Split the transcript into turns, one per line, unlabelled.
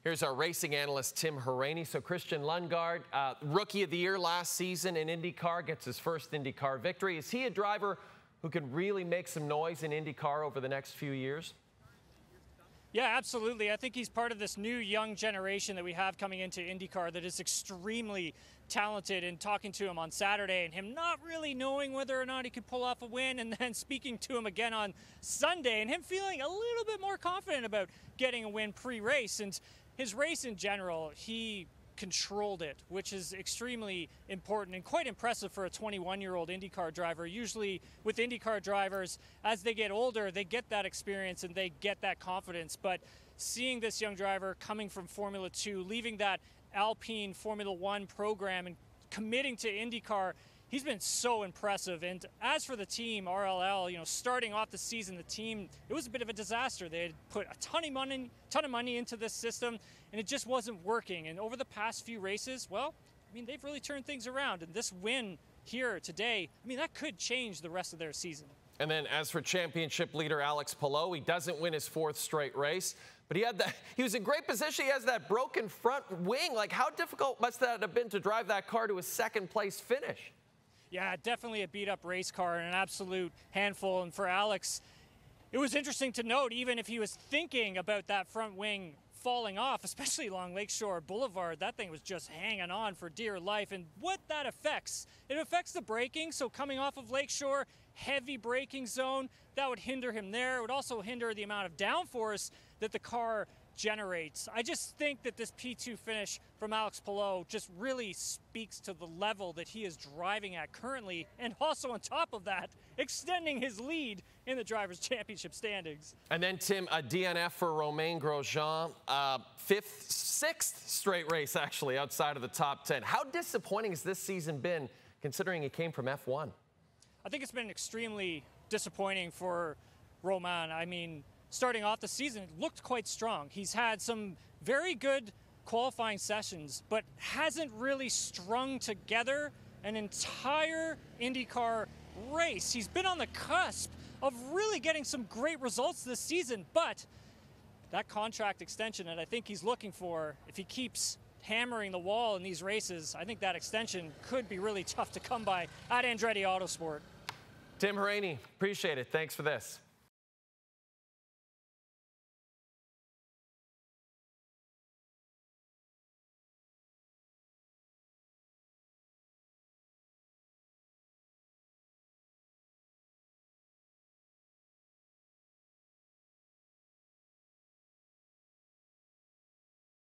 Here's our racing analyst, Tim Hauraney. So Christian Lundgaard, Rookie of the Year last season in IndyCar, gets his first IndyCar victory. Is he a driver who can really make some noise in IndyCar over the next few years?
Yeah, absolutely. I think he's part of this new young generation that we have coming into IndyCar that is extremely talented. And talking to him on Saturday and him not really knowing whether or not he could pull off a win, and then speaking to him again on Sunday and him feeling a little bit more confident about getting a win pre-race. And his race in general, he controlled it, which is extremely important and quite impressive for a 21-year-old IndyCar driver. Usually with IndyCar drivers, as they get older, they get that experience and they get that confidence. But seeing this young driver coming from Formula 2, leaving that Alpine Formula 1 program and committing to IndyCar, he's been so impressive. And as for the team, RLL, starting off the season, the team, it was a bit of a disaster. They had put a ton of money into this system, and it just wasn't working. And over the past few races, well, they've really turned things around. And this win here today, that could change the rest of their season.
And then as for championship leader Alex Palou, he doesn't win his fourth straight race, but he was in great position. He has that broken front wing. Like, how difficult must that have been to drive that car to a second place finish?
Yeah, definitely a beat-up race car and an absolute handful. And for Alex, it was interesting to note, even if he was thinking about that front wing falling off, especially along Lakeshore Boulevard, that thing was just hanging on for dear life. And what that affects, it affects the braking. So coming off of Lakeshore, heavy braking zone, that would hinder him there. It would also hinder the amount of downforce that the car generates. I just think that this P2 finish from Alex Palou just really speaks to the level that he is driving at currently, and also on top of that, extending his lead in the Drivers' Championship standings.
And then, Tim, a DNF for Romain Grosjean, sixth straight race actually outside of the top 10. How disappointing has this season been, considering he came from F1?
I think it's been extremely disappointing for Romain. Starting off the season, it looked quite strong. He's had some very good qualifying sessions, but hasn't really strung together an entire IndyCar race. He's been on the cusp of really getting some great results this season, but that contract extension that I think he's looking for, if he keeps hammering the wall in these races, I think that extension could be really tough to come by at Andretti Autosport.
Tim Hauraney, appreciate it. Thanks for this.